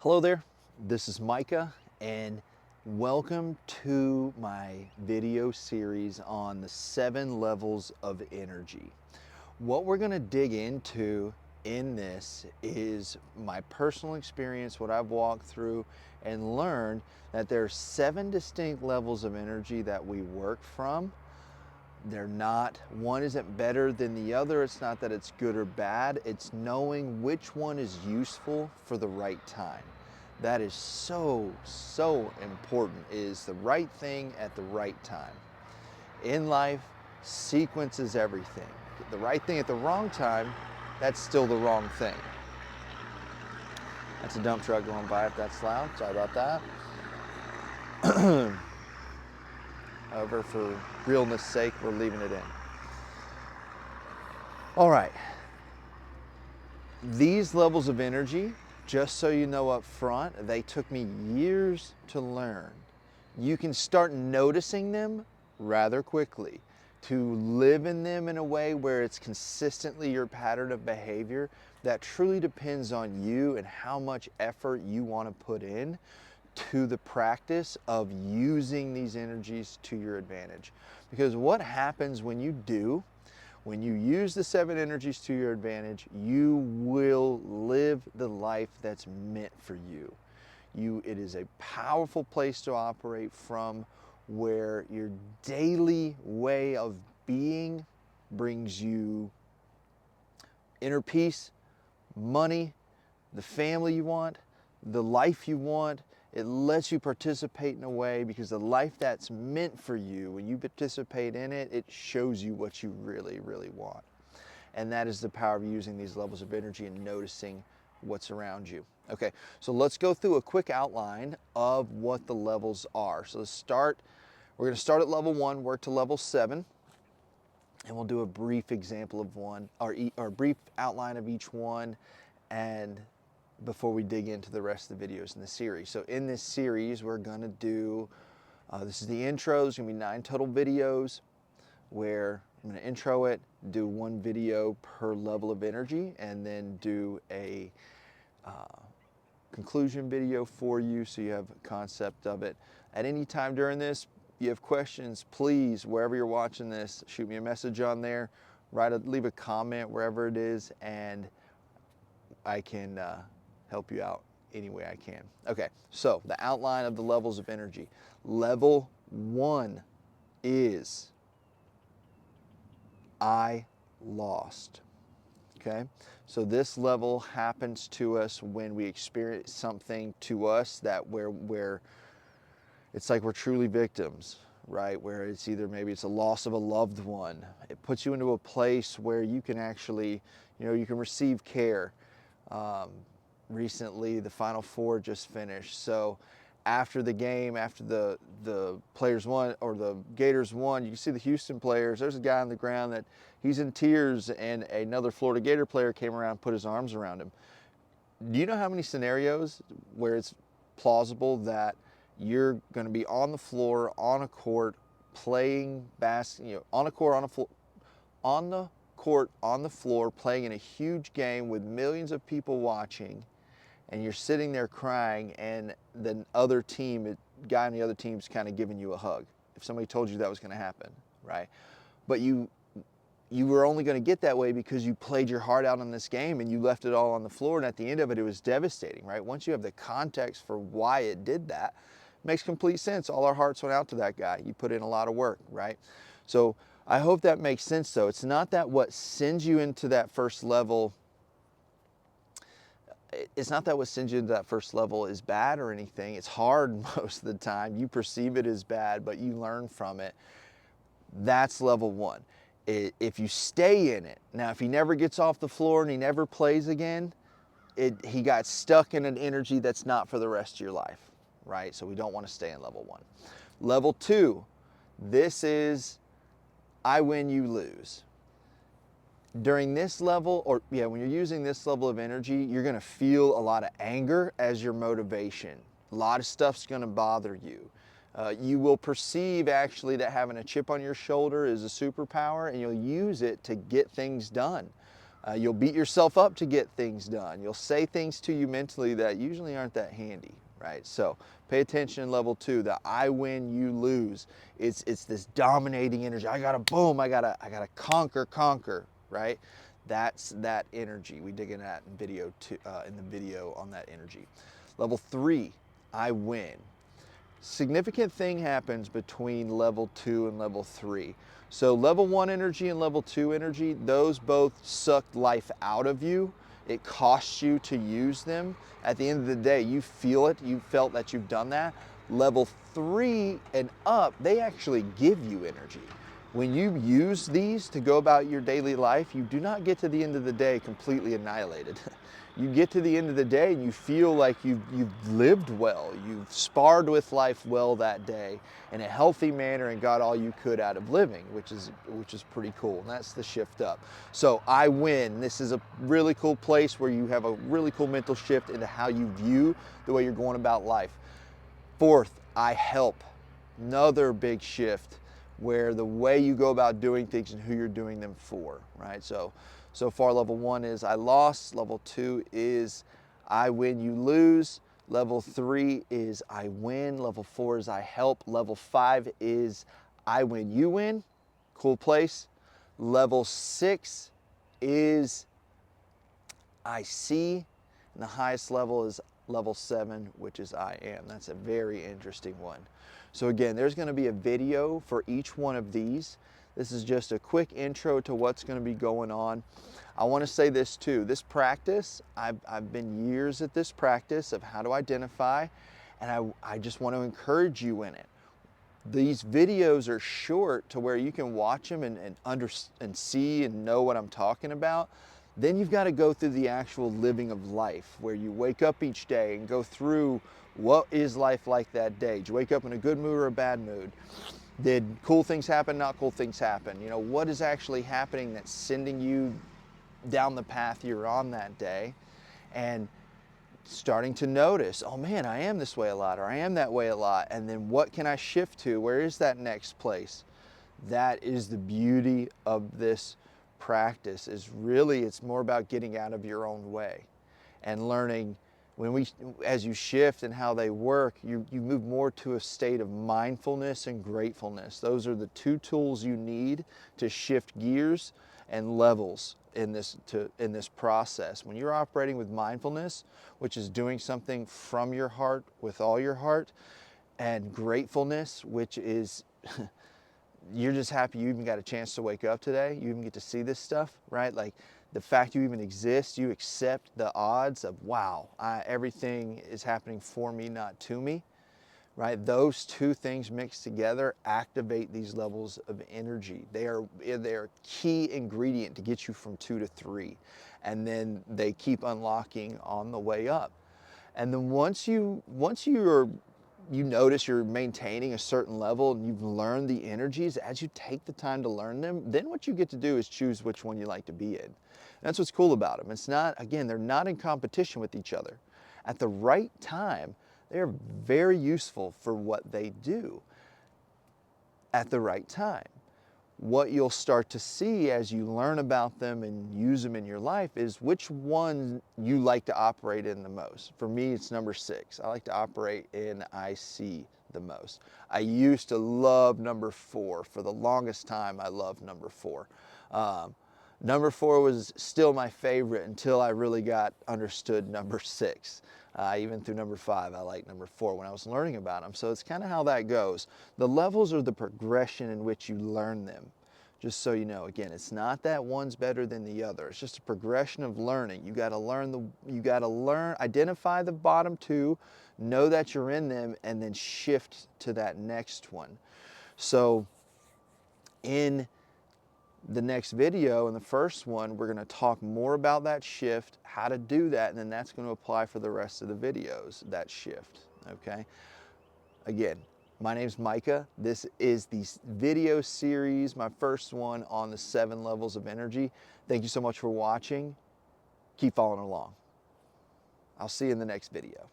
Hello there, this is Micah and welcome to my video series on the 7 levels of energy. What we're going to dig into in this is my personal experience, what I've walked through and learned that there are 7 distinct levels of energy that we work from. They're not, one isn't better than the other. It's not that it's good or bad. It's knowing which one is useful for the right time. That is so important, is the right thing at the right time. In life, sequence is everything. The right thing at the wrong time, that's still the wrong thing. That's a dump truck going by if that's loud. Sorry about that. However, for realness sake, we're leaving it in. All right. These levels of energy, just so you know up front, they took me years to learn. You can start noticing them rather quickly. To live in them in a way where it's consistently your pattern of behavior, that truly depends on you and how much effort you want to put in to the practice of using these energies to your advantage. Because what happens when you do, when you use the 7 energies to your advantage, you will live the life that's meant for you. It is a powerful place to operate from, where your daily way of being brings you inner peace, money, the family you want, the life you want. It lets you participate in a way, because the life that's meant for you, when you participate in it, it shows you what you really want. And that is the power of using these levels of energy and noticing what's around you. Okay, so let's go through a quick outline of what the levels are. So we're going to start at level 1, work to level 7, and we'll do a brief example of one, or a brief outline of each one, and before we dig into the rest of the videos in the series. So in this series, we're going to do, this is the intro. There's going to be 9 total videos where I'm going to intro it, do 1 video per level of energy, and then do a conclusion video for you so you have a concept of it. At any time during this, you have questions, please, wherever you're watching this, shoot me a message on there, leave a comment wherever it is, and I can help you out any way I can. Okay, so the outline of the levels of energy. Level 1 is I lost. Okay, so this level happens to us when we experience something to us that where it's like we're truly victims, right? Where it's either, maybe it's a loss of a loved one. It puts you into a place where you can actually, you can receive care. Recently, the Final Four just finished. So after the game, after the players won, or the Gators won, you can see the Houston players. There's a guy on the ground that he's in tears, and another Florida Gator player came around and put his arms around him. Do you know how many scenarios where it's plausible that you're going to be on the floor, on a court, playing on a court, on the court, on the floor, playing in a huge game with millions of people watching, and you're sitting there crying, and the guy on the other team's kind of giving you a hug? If somebody told you that was going to happen, right? But you were only going to get that way because you played your heart out in this game and you left it all on the floor, and at the end of it, it was devastating, right? Once you have the context for why it did that, it makes complete sense. All our hearts went out to that guy. You put in a lot of work, right? So I hope that makes sense, though. It's not that what sends you into that first level, is bad or anything. It's hard most of the time. You perceive it as bad, but you learn from it. That's level 1. If you stay in it, now if he never gets off the floor and he never plays again, he got stuck in an energy that's not for the rest of your life, right? So we don't want to stay in level 1. Level 2, this is I win, you lose. During this level, when you're using this level of energy, you're going to feel a lot of anger as your motivation. A lot of stuff's going to bother you. You will perceive actually that having a chip on your shoulder is a superpower, and you'll use it to get things done. You'll beat yourself up to get things done. You'll say things to you mentally that usually aren't that handy, right? So pay attention in level 2, the I win, you lose. It's this dominating energy. I gotta boom, I gotta conquer, right? That's that energy. We dig in that in video 2, in the video on that energy. Level 3, I win. Significant thing happens between level 2 and level 3. So level 1 energy and level 2 energy, those both sucked life out of you. It costs you to use them. At the end of the day, you feel it. You felt that you've done that. Level 3 and up, they actually give you energy. When you use these to go about your daily life, you do not get to the end of the day completely annihilated. You get to the end of the day and you feel like you've lived well, you've sparred with life well that day in a healthy manner and got all you could out of living, which is pretty cool. And that's the shift up. So I win. This is a really cool place where you have a really cool mental shift into how you view the way you're going about life. 4th, I help. Another big shift where the way you go about doing things and who you're doing them for, right? So far level 1 is I lost, level 2 is I win, you lose, level 3 is I win, level 4 is I help, level 5 is I win, you win, cool place. Level 6 is I see, and the highest level is level 7, which is I am. That's a very interesting one. So again, there's going to be a video for each one of these. This is just a quick intro to what's going to be going on. I want to say this too. This practice, I've been years at this practice of how to identify, and I just want to encourage you in it. These videos are short to where you can watch them and see and know what I'm talking about. Then you've got to go through the actual living of life where you wake up each day and go through what is life like that day. Did you wake up in a good mood or a bad mood? Did cool things happen, not cool things happen? You know, what is actually happening that's sending you down the path you're on that day? And starting to notice, oh man, I am this way a lot, or I am that way a lot. And then what can I shift to? Where is that next place? That is the beauty of this practice. Is really, it's more about getting out of your own way and learning. As you shift and how they work, you move more to a state of mindfulness and gratefulness. Those are the 2 tools you need to shift gears and levels in this process. When you're operating with mindfulness, which is doing something from your heart with all your heart, and gratefulness, which is you're just happy you even got a chance to wake up today. You even get to see this stuff, right? Like the fact you even exist, you accept the odds of, wow, everything is happening for me, not to me, right? Those 2 things mixed together activate these levels of energy. They're a key ingredient to get you from 2 to 3. And then they keep unlocking on the way up. And then once you notice you're maintaining a certain level and you've learned the energies, as you take the time to learn them, then what you get to do is choose which one you like to be in. And that's what's cool about them. It's not, again, they're not in competition with each other. At the right time, they're very useful for what they do at the right time. What you'll start to see as you learn about them and use them in your life is which one you like to operate in the most. For me, it's number 6. I like to operate in I see the most. I used to love number 4. For the longest time, I loved number 4. Number 4 was still my favorite until I really understood number 6. Even through number 5, I like number 4 when I was learning about them. So it's kind of how that goes. The levels are the progression in which you learn them. Just so you know, again, it's not that one's better than the other. It's just a progression of learning. You got to learn, identify the bottom 2, know that you're in them, and then shift to that next one. So in the next video, in the first one, we're going to talk more about that shift, how to do that, and then that's going to apply for the rest of the videos, that shift, okay? Again, my name's Micah. This is the video series, my first one on the 7 levels of energy. Thank you so much for watching. Keep following along. I'll see you in the next video.